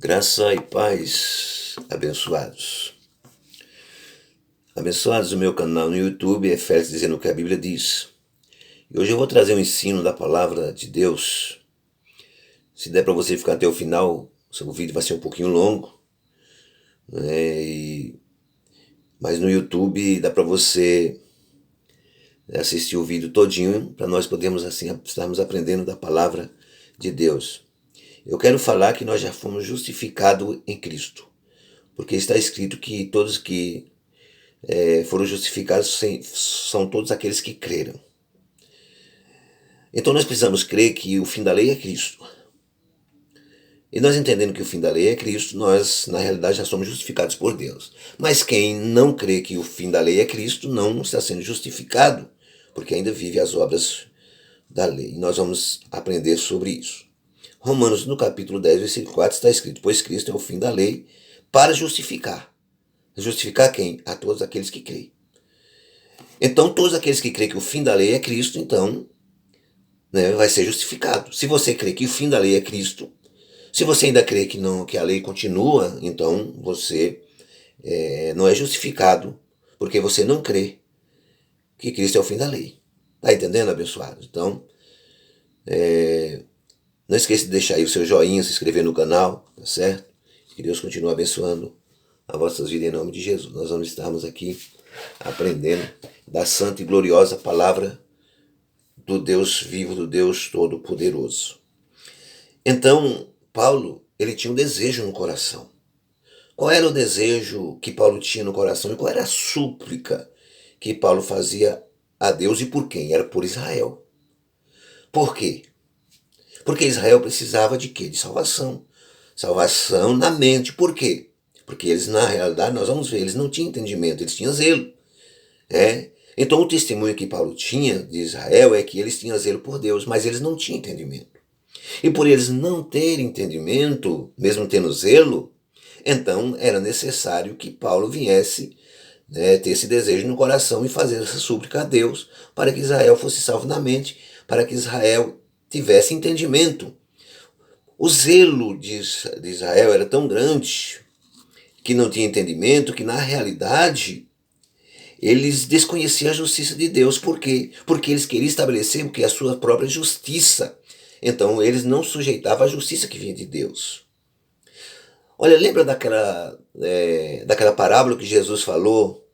Graça e paz, abençoados. Abençoados do meu canal no YouTube, Efésios dizendo o que a Bíblia diz. E hoje eu vou trazer um ensino da palavra de Deus. Se der para você ficar até o final, o vídeo vai ser um pouquinho longo, né? Mas no YouTube dá para você assistir o vídeo todinho, para nós podermos assim estarmos aprendendo da palavra de Deus. Eu quero falar que nós já fomos justificados em Cristo, porque está escrito que todos que foram justificados são todos aqueles que creram. Então nós precisamos crer que o fim da lei é Cristo. E nós entendendo que o fim da lei é Cristo, nós na realidade já somos justificados por Deus. Mas quem não crê que o fim da lei é Cristo não está sendo justificado, porque ainda vive as obras da lei. E nós vamos aprender sobre isso. Romanos no capítulo 10, versículo 4 está escrito: pois Cristo é o fim da lei para justificar. Justificar quem? A todos aqueles que creem. Então todos aqueles que creem que o fim da lei é Cristo, então vai ser justificado. Se você crê que o fim da lei é Cristo, se você ainda crê que não, que a lei continua, então você não é justificado, porque você não crê que Cristo é o fim da lei. Tá entendendo, abençoado? Então, não esqueça de deixar aí o seu joinha, se inscrever no canal, tá certo? Que Deus continue abençoando a vossas vidas em nome de Jesus. Nós vamos estarmos aqui aprendendo da santa e gloriosa palavra do Deus vivo, do Deus todo-poderoso. Então, Paulo, ele tinha um desejo no coração. Qual era o desejo que Paulo tinha no coração e qual era a súplica que Paulo fazia a Deus e por quem? Era por Israel. Por quê? Porque Israel precisava de quê? De salvação. Salvação na mente. Por quê? Porque eles, na realidade, nós vamos ver, eles não tinham entendimento, eles tinham zelo. Então o testemunho que Paulo tinha de Israel é que eles tinham zelo por Deus, mas eles não tinham entendimento. E por eles não terem entendimento, mesmo tendo zelo, então era necessário que Paulo viesse ter esse desejo no coração e fazer essa súplica a Deus para que Israel fosse salvo na mente, para que Israel tivesse entendimento. O zelo de Israel era tão grande que não tinha entendimento, que na realidade eles desconheciam a justiça de Deus. Por quê? Porque eles queriam estabelecer o que? A sua própria justiça. Então eles não sujeitavam à justiça que vinha de Deus. Olha, lembra daquela parábola que Jesus falou,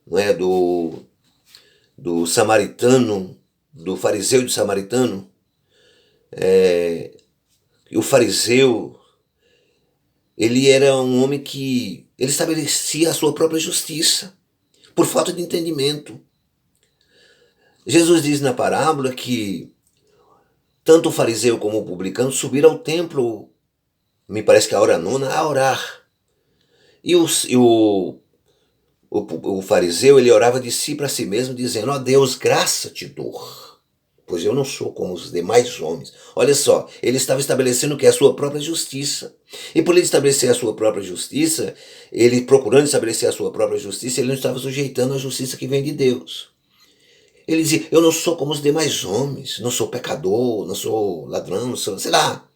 não é, do samaritano, do fariseu e do samaritano? O fariseu, ele era um homem que ele estabelecia a sua própria justiça por falta de entendimento. Jesus diz na parábola que tanto o fariseu como o publicano subiram ao templo, me parece que a hora nona, a orar. E o fariseu, ele orava de si para si mesmo, dizendo: ó Deus, graça te dou, pois eu não sou como os demais homens. Olha só, ele estava estabelecendo o que é a sua própria justiça. E por ele estabelecer a sua própria justiça, ele procurando estabelecer a sua própria justiça, ele não estava sujeitando a justiça que vem de Deus. Ele dizia: eu não sou como os demais homens, não sou pecador, não sou ladrão, não sou, sei lá.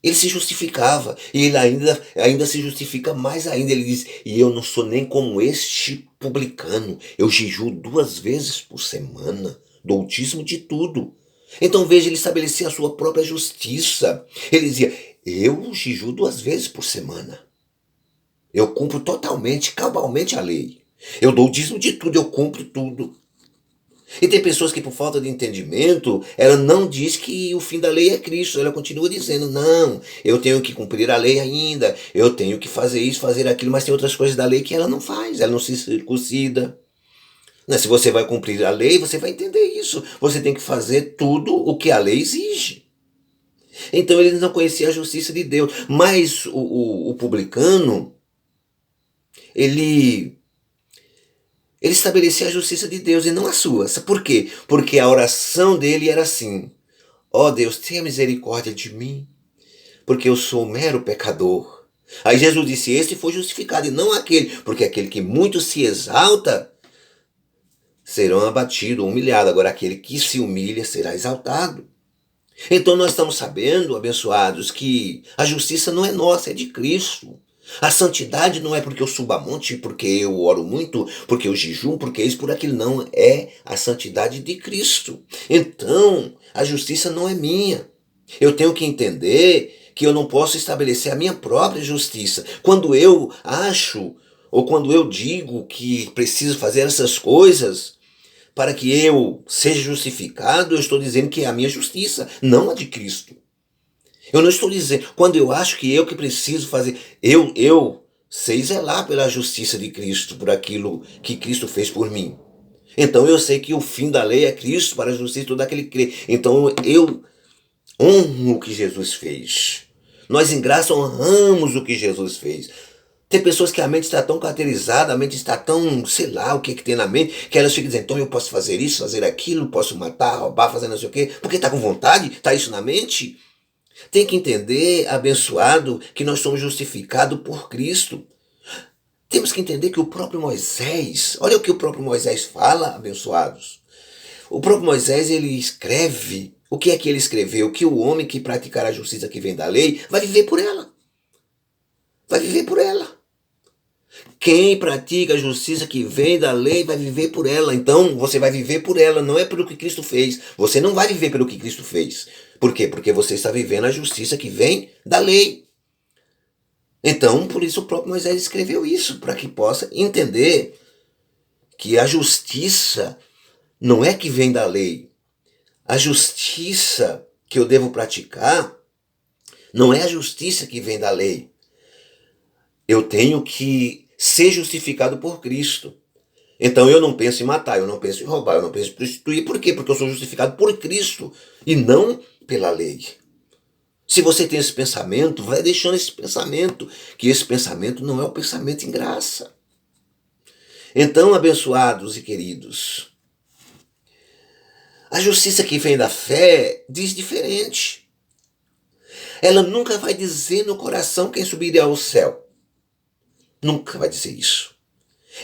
Ele se justificava, e ele ainda se justifica mais ainda. Ele diz: e eu não sou nem como este publicano, eu jejuo 2 vezes por semana, dou o dízimo de tudo. Então veja, ele estabelecia a sua própria justiça. Ele dizia: eu jejuo 2 vezes por semana, eu cumpro totalmente, cabalmente a lei, eu dou o dízimo de tudo, eu cumpro tudo. E tem pessoas que por falta de entendimento, ela não diz que o fim da lei é Cristo, ela continua dizendo: não, eu tenho que cumprir a lei ainda, eu tenho que fazer isso, fazer aquilo, mas tem outras coisas da lei que ela não faz, ela não se circuncida. Se você vai cumprir a lei, você vai entender isso, você tem que fazer tudo o que a lei exige. Então eles não conheciam a justiça de Deus, mas o publicano, ele estabelecia a justiça de Deus e não a sua. Por quê? Porque a oração dele era assim: ó Deus, tenha misericórdia de mim, porque eu sou um mero pecador. Aí Jesus disse: este foi justificado e não aquele, porque aquele que muito se exalta serão abatidos, humilhados. Agora aquele que se humilha será exaltado. Então nós estamos sabendo, abençoados, que a justiça não é nossa, é de Cristo. A santidade não é porque eu subo a monte, porque eu oro muito, porque eu jejum, porque isso, por aquilo. Não, é a santidade de Cristo. Então, a justiça não é minha. Eu tenho que entender que eu não posso estabelecer a minha própria justiça. Quando eu acho, ou quando eu digo que preciso fazer essas coisas para que eu seja justificado, eu estou dizendo que é a minha justiça, não a de Cristo. Eu não estou dizendo, quando eu acho que eu que preciso fazer, eu sei zelar pela justiça de Cristo, por aquilo que Cristo fez por mim. Então eu sei que o fim da lei é Cristo para a justiça de todo aquele que crê. Então eu honro o que Jesus fez. Nós em graça honramos o que Jesus fez. Tem pessoas que a mente está tão caracterizada, a mente está tão, sei lá o que tem na mente, que elas ficam dizendo, então eu posso fazer isso, fazer aquilo, posso matar, roubar, fazer não sei o quê, porque está com vontade, está isso na mente. Tem que entender, abençoado, que nós somos justificados por Cristo. Temos que entender que o próprio Moisés, olha o que o próprio Moisés fala, abençoados. O próprio Moisés, ele escreve, o que é que ele escreveu? Que o homem que praticar a justiça que vem da lei vai viver por ela. Vai viver por ela. Quem pratica a justiça que vem da lei vai viver por ela. Então você vai viver por ela, não é pelo que Cristo fez. Você não vai viver pelo que Cristo fez. Por quê? Porque você está vivendo a justiça que vem da lei. Então, por isso o próprio Moisés escreveu isso, para que possa entender que a justiça não é que vem da lei. A justiça que eu devo praticar não é a justiça que vem da lei. Eu tenho que ser justificado por Cristo. Então eu não penso em matar, eu não penso em roubar, eu não penso em prostituir. Por quê? Porque eu sou justificado por Cristo e não pela lei. Se você tem esse pensamento, vai deixando esse pensamento, que esse pensamento não é um pensamento em graça. Então, abençoados e queridos, a justiça que vem da fé diz diferente. Ela nunca vai dizer no coração quem subirá ao céu. Nunca vai dizer isso.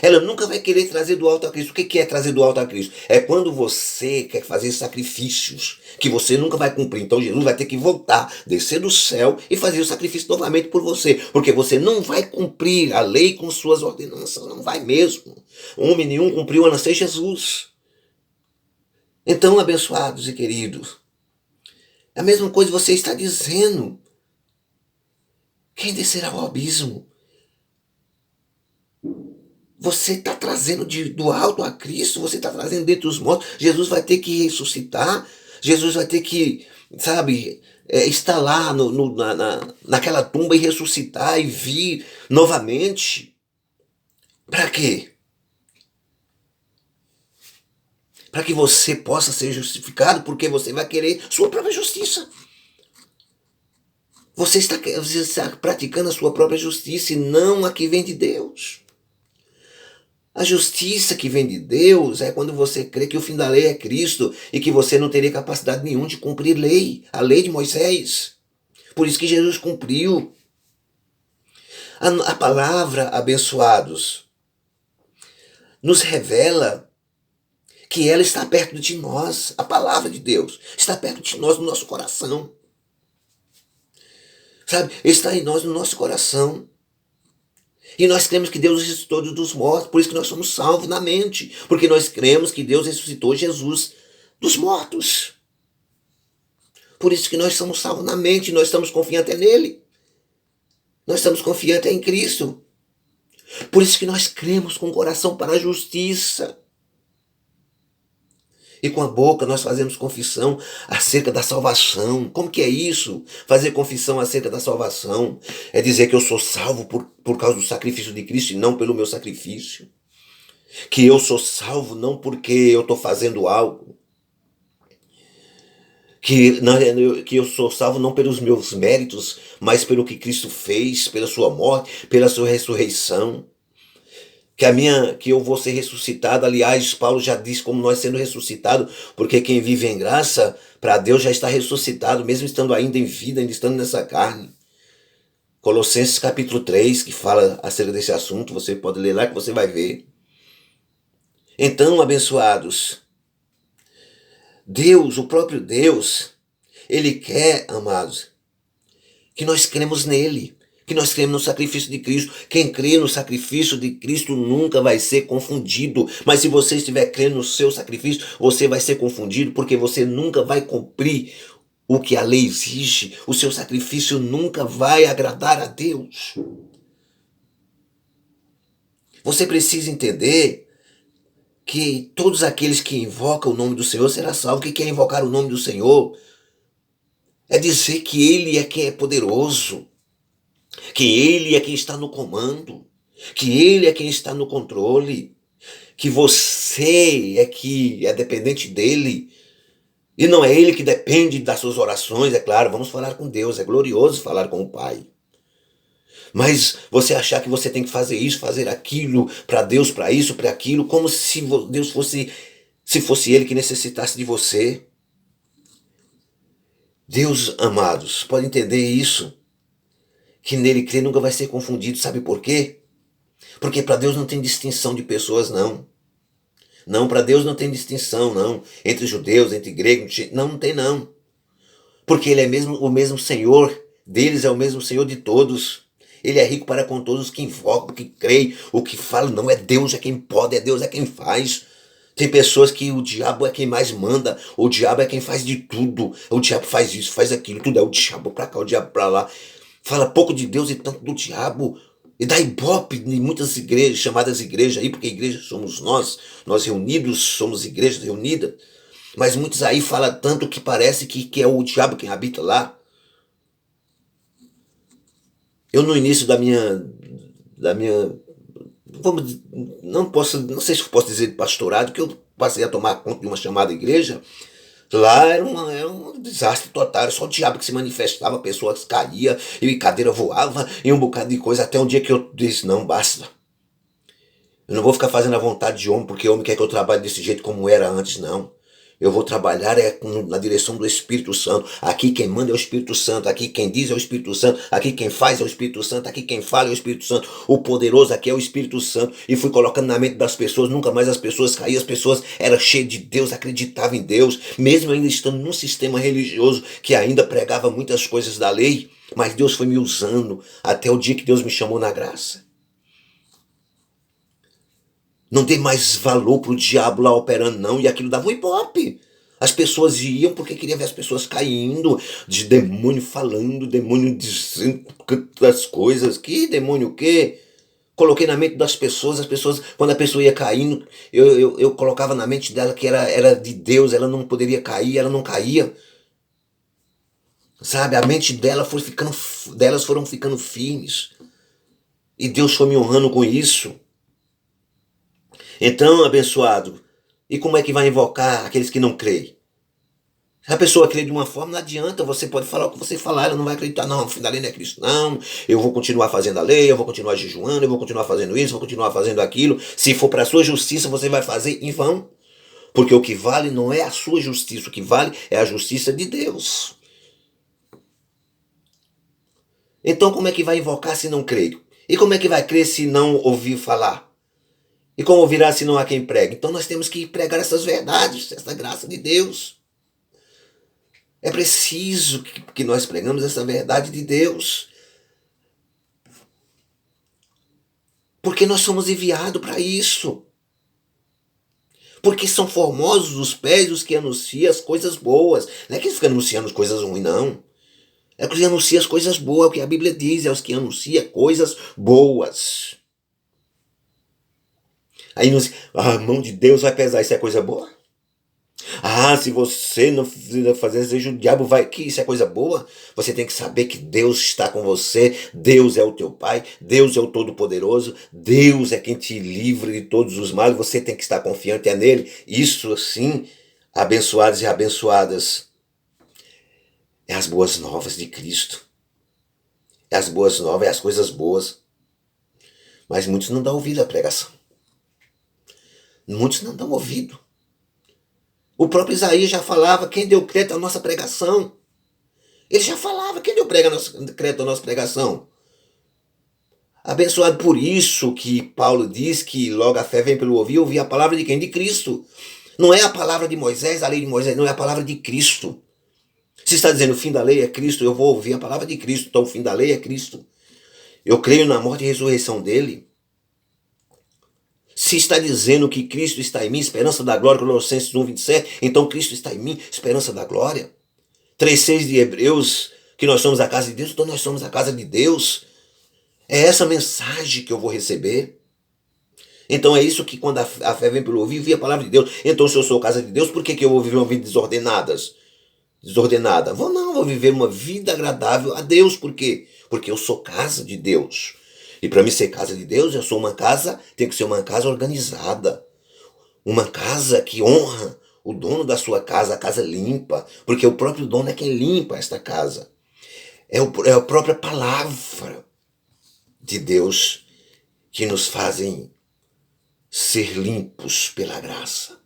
Ela nunca vai querer trazer do alto a Cristo. O que é trazer do alto a Cristo? É quando você quer fazer sacrifícios que você nunca vai cumprir. Então Jesus vai ter que voltar, descer do céu e fazer o sacrifício novamente por você. Porque você não vai cumprir a lei com suas ordenanças. Não vai mesmo. Homem nenhum cumpriu a não ser Jesus. Então, abençoados e queridos, a mesma coisa você está dizendo. Quem descerá ao abismo? Você está trazendo do alto a Cristo, você está trazendo dentre os mortos. Jesus vai ter que ressuscitar, Jesus vai ter que, sabe, estar lá naquela tumba e ressuscitar e vir novamente. Para quê? Para que você possa ser justificado, porque você vai querer sua própria justiça. Você está praticando a sua própria justiça e não a que vem de Deus. A justiça que vem de Deus é quando você crê que o fim da lei é Cristo e que você não teria capacidade nenhuma de cumprir a lei de Moisés. Por isso que Jesus cumpriu. A palavra, abençoados, nos revela que ela está perto de nós. A palavra de Deus está perto de nós, no nosso coração. Sabe? Está em nós, no nosso coração. E nós cremos que Deus ressuscitou dos mortos, por isso que nós somos salvos na mente, porque nós cremos que Deus ressuscitou Jesus dos mortos. Por isso que nós somos salvos na mente, nós estamos confiantes nele. Nós estamos confiantes em Cristo. Por isso que nós cremos com o coração para a justiça. E com a boca nós fazemos confissão acerca da salvação. Como que é isso? Fazer confissão acerca da salvação é dizer que eu sou salvo por causa do sacrifício de Cristo e não pelo meu sacrifício. Que eu sou salvo não porque eu estou fazendo algo. Que eu sou salvo não pelos meus méritos, mas pelo que Cristo fez, pela sua morte, pela sua ressurreição. Que eu vou ser ressuscitado. Aliás, Paulo já diz como nós sendo ressuscitados, porque quem vive em graça, para Deus já está ressuscitado, mesmo estando ainda em vida, ainda estando nessa carne. Colossenses capítulo 3, que fala acerca desse assunto, você pode ler lá que você vai ver. Então, abençoados, Deus, o próprio Deus, Ele quer, amados, que nós cremos nele, que nós cremos no sacrifício de Cristo. Quem crê no sacrifício de Cristo nunca vai ser confundido. Mas se você estiver crendo no seu sacrifício, você vai ser confundido, porque você nunca vai cumprir o que a lei exige. O seu sacrifício nunca vai agradar a Deus. Você precisa entender que todos aqueles que invocam o nome do Senhor serão salvos. O que é invocar o nome do Senhor? É dizer que Ele é quem é poderoso, que Ele é quem está no comando, que Ele é quem está no controle, que você é que é dependente dEle, e não é Ele que depende das suas orações. É claro, vamos falar com Deus, é glorioso falar com o Pai. Mas você achar que você tem que fazer isso, fazer aquilo, para Deus, para isso, para aquilo, como se Deus fosse, se fosse Ele que necessitasse de você. Deus, amados, pode entender isso, que nele crer nunca vai ser confundido. Sabe por quê? Porque para Deus não tem distinção de pessoas, não. Não, para Deus não tem distinção, não. Entre judeus, entre gregos, não tem, não. Porque Ele é mesmo o mesmo Senhor deles, é o mesmo Senhor de todos. Ele é rico para com todos os que invocam, que creem, o que falam. Não é Deus é quem pode, é Deus é quem faz. Tem pessoas que o diabo é quem mais manda, o diabo é quem faz de tudo. O diabo faz isso, faz aquilo, tudo é o diabo para cá, o diabo para lá. Fala pouco de Deus e tanto do diabo. E dá ibope em muitas igrejas, chamadas igrejas aí, porque igreja somos nós reunidos, somos igrejas reunidas. Mas muitos aí falam tanto que parece que é o diabo quem habita lá. Eu no início da minha não sei se eu posso dizer de pastorado, que eu passei a tomar conta de uma chamada igreja. Lá era um desastre total, era só o diabo que se manifestava, pessoas caíam, e cadeira voava, e um bocado de coisa, até um dia que eu disse, não, basta. Eu não vou ficar fazendo a vontade de homem, porque homem quer que eu trabalhe desse jeito como era antes, não. Eu vou trabalhar na direção do Espírito Santo. Aqui quem manda é o Espírito Santo. Aqui quem diz é o Espírito Santo. Aqui quem faz é o Espírito Santo. Aqui quem fala é o Espírito Santo. O poderoso aqui é o Espírito Santo. E fui colocando na mente das pessoas. Nunca mais as pessoas caíam. As pessoas eram cheias de Deus, acreditavam em Deus. Mesmo ainda estando num sistema religioso que ainda pregava muitas coisas da lei. Mas Deus foi me usando até o dia que Deus me chamou na graça. Não tem mais valor para o diabo lá operando, não. E aquilo dava um ibope. As pessoas iam porque queria ver as pessoas caindo, de demônio falando, demônio dizendo as coisas. Que demônio o quê? Coloquei na mente das pessoas, as pessoas, quando a pessoa ia caindo, eu colocava na mente dela que era de Deus, ela não poderia cair, ela não caía. Sabe, a mente delas foram ficando firmes. E Deus foi me honrando com isso. Então, abençoado, e como é que vai invocar aqueles que não creem? Se a pessoa crê de uma forma, não adianta, você pode falar o que você falar, ela não vai acreditar, não, filho da lei não é Cristo, não, eu vou continuar fazendo a lei, eu vou continuar jejuando, eu vou continuar fazendo isso, eu vou continuar fazendo aquilo. Se for para a sua justiça, você vai fazer em vão, porque o que vale não é a sua justiça, o que vale é a justiça de Deus. Então, como é que vai invocar se não crê? E como é que vai crer se não ouvir falar? E como ouvirá se não há quem pregue? Então nós temos que pregar essas verdades, essa graça de Deus. É preciso que nós pregamos essa verdade de Deus. Porque nós somos enviados para isso. Porque são formosos os pés dos que anunciam as coisas boas. Não é que eles ficam anunciando as coisas ruins, não. É que eles anunciam as coisas boas, o que a Bíblia diz, é os que anunciam coisas boas. Aí a mão de Deus vai pesar, isso é coisa boa? Ah, se você não fazer desejo, o diabo vai, que isso é coisa boa? Você tem que saber que Deus está com você, Deus é o teu Pai, Deus é o Todo-Poderoso, Deus é quem te livra de todos os males, você tem que estar confiante nele. Isso sim, abençoados e abençoadas, é as boas novas de Cristo. É as boas novas, é as coisas boas. Mas muitos não dão ouvido à pregação. Muitos não dão ouvido. O próprio Isaías já falava, quem deu crédito à nossa pregação? Ele já falava, quem deu crédito à nossa pregação? Abençoado por isso que Paulo diz que logo a fé vem pelo ouvir a palavra de quem? De Cristo. Não é a palavra de Moisés, a lei de Moisés, não é a palavra de Cristo. Se está dizendo o fim da lei é Cristo, eu vou ouvir a palavra de Cristo. Então o fim da lei é Cristo. Eu creio na morte e ressurreição dele. Se está dizendo que Cristo está em mim, esperança da glória, Colossenses 1:27, então Cristo está em mim, esperança da glória. 3:6 de Hebreus, que nós somos a casa de Deus, então nós somos a casa de Deus. É essa mensagem que eu vou receber. Então é isso que quando a fé vem pelo ouvir a palavra de Deus. Então se eu sou casa de Deus, por que eu vou viver uma vida desordenada? Vou viver uma vida agradável a Deus. Por quê? Porque eu sou casa de Deus. E para mim ser casa de Deus, eu sou uma casa, tem que ser uma casa organizada. Uma casa que honra o dono da sua casa, a casa limpa. Porque o próprio dono é quem limpa esta casa. É a própria palavra de Deus que nos fazem ser limpos pela graça.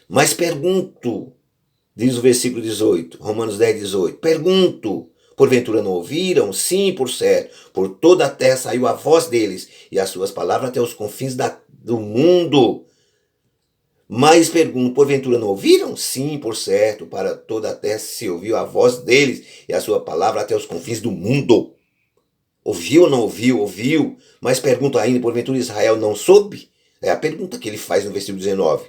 Mas pergunto, diz o versículo 18, Romanos 10:18, pergunto, porventura não ouviram? Sim, por certo, por toda a terra saiu a voz deles, e as suas palavras até os confins do mundo. Mas pergunto, porventura não ouviram? Sim, por certo, para toda a terra se ouviu a voz deles, e a sua palavra até os confins do mundo. Ouviu ou não ouviu? Ouviu. Mas pergunto ainda, porventura Israel não soube? É a pergunta que ele faz no versículo 19.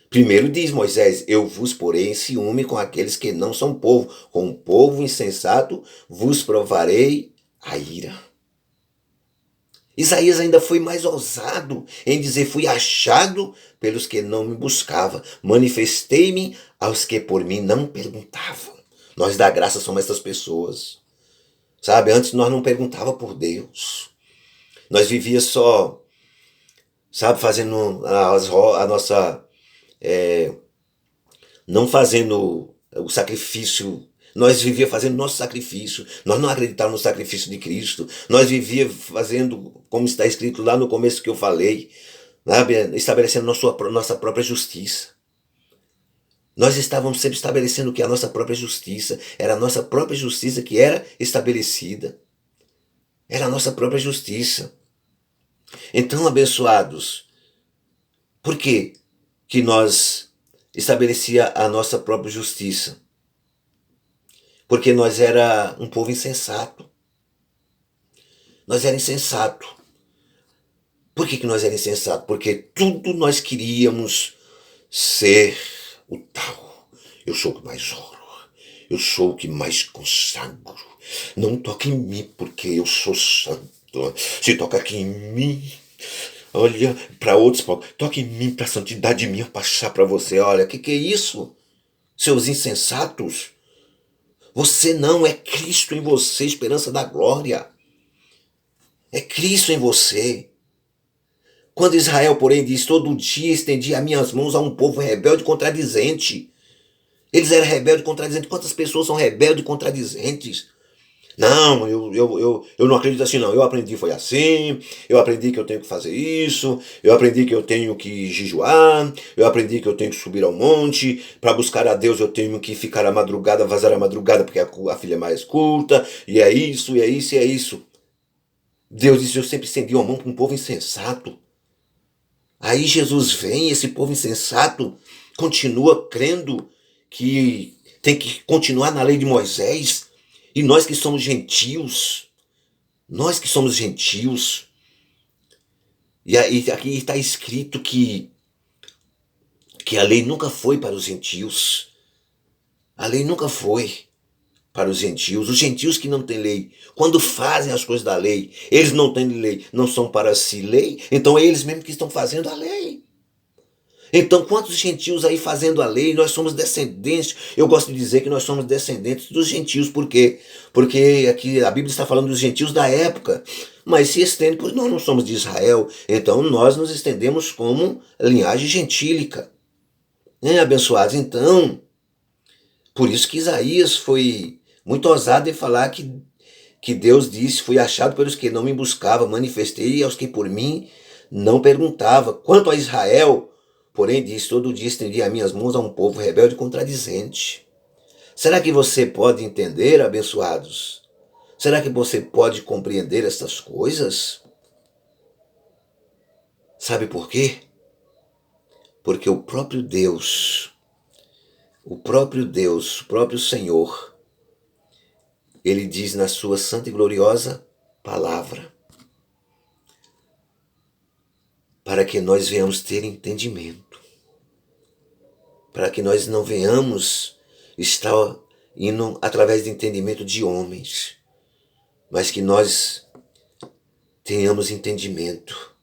Primeiro diz Moisés, eu vos porei em ciúme com aqueles que não são povo, com um povo insensato vos provarei a ira. Isaías ainda foi mais ousado em dizer, fui achado pelos que não me buscavam, manifestei-me aos que por mim não perguntavam. Nós da graça somos essas pessoas. Sabe, antes nós não perguntava por Deus. Nós vivia só, sabe, fazendo a nossa... não fazendo o sacrifício. Nós vivia fazendo nosso sacrifício. Nós não acreditávamos no sacrifício de Cristo. Nós vivia fazendo, como está escrito lá no começo que eu falei, sabe, estabelecendo nossa própria justiça. Nós estávamos sempre estabelecendo que a nossa própria justiça, era a nossa própria justiça que era estabelecida. Era a nossa própria justiça. Então, abençoados, por que nós estabelecia a nossa própria justiça? Porque nós era um povo insensato. Nós era insensato. Por que nós era insensato? Porque tudo nós queríamos ser o tal. Eu sou o que mais oro. Eu sou o que mais consagro. Não toque em mim porque eu sou santo. Se toca aqui em mim, olha para outros, toque em mim para a santidade minha passar para você. Olha, que é isso? Seus insensatos. Você não, é Cristo em você, esperança da glória. É Cristo em você. Quando Israel, porém, diz, todo dia estendi as minhas mãos a um povo rebelde e contradizente. Eles eram rebeldes e contradizentes. Quantas pessoas são rebeldes e contradizentes? Não, eu não acredito assim não. Eu aprendi foi assim, eu aprendi que eu tenho que fazer isso, eu aprendi que eu tenho que jejuar, eu aprendi que eu tenho que subir ao monte, para buscar a Deus eu tenho que ficar à madrugada, vazar à madrugada porque a filha é mais curta, e é isso, e é isso, e é isso. Deus disse, eu sempre estendi a mão para um povo insensato. Aí Jesus vem, esse povo insensato continua crendo que tem que continuar na lei de Moisés. E nós que somos gentios, e aqui está escrito que a lei nunca foi para os gentios. A lei nunca foi para os gentios. Os gentios que não têm lei, quando fazem as coisas da lei, eles não têm lei, não são para si lei, então é eles mesmos que estão fazendo a lei. Então, quantos gentios aí fazendo a lei? Nós somos descendentes. Eu gosto de dizer que nós somos descendentes dos gentios. Por quê? Porque aqui a Bíblia está falando dos gentios da época. Mas se estende, pois nós não somos de Israel. Então, nós nos estendemos como linhagem gentílica. Abençoados. Então, por isso que Isaías foi muito ousado em falar que Deus disse, fui achado pelos que não me buscavam, manifestei aos que por mim não perguntavam. Quanto a Israel, porém, diz, todo dia estendi as minhas mãos a um povo rebelde e contradizente. Será que você pode entender, abençoados? Será que você pode compreender essas coisas? Sabe por quê? Porque o próprio Deus O próprio Deus, o próprio Senhor, Ele diz na sua santa e gloriosa palavra, para que nós venhamos ter entendimento, para que nós não venhamos estar indo através do entendimento de homens, mas que nós tenhamos entendimento.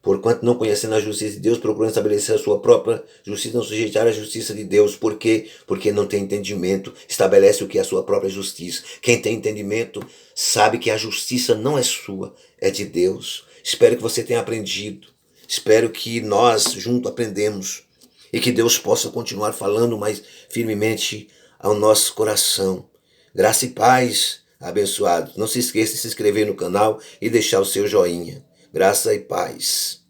Porquanto não conhecendo a justiça de Deus, procuram estabelecer a sua própria justiça, não sujeitar a justiça de Deus. Por quê? Porque não tem entendimento. Estabelece o que é a sua própria justiça. Quem tem entendimento sabe que a justiça não é sua, é de Deus. Espero que você tenha aprendido. Espero que nós juntos aprendemos e que Deus possa continuar falando mais firmemente ao nosso coração. Graça e paz, abençoados. Não se esqueça de se inscrever no canal e deixar o seu joinha. Graça e paz.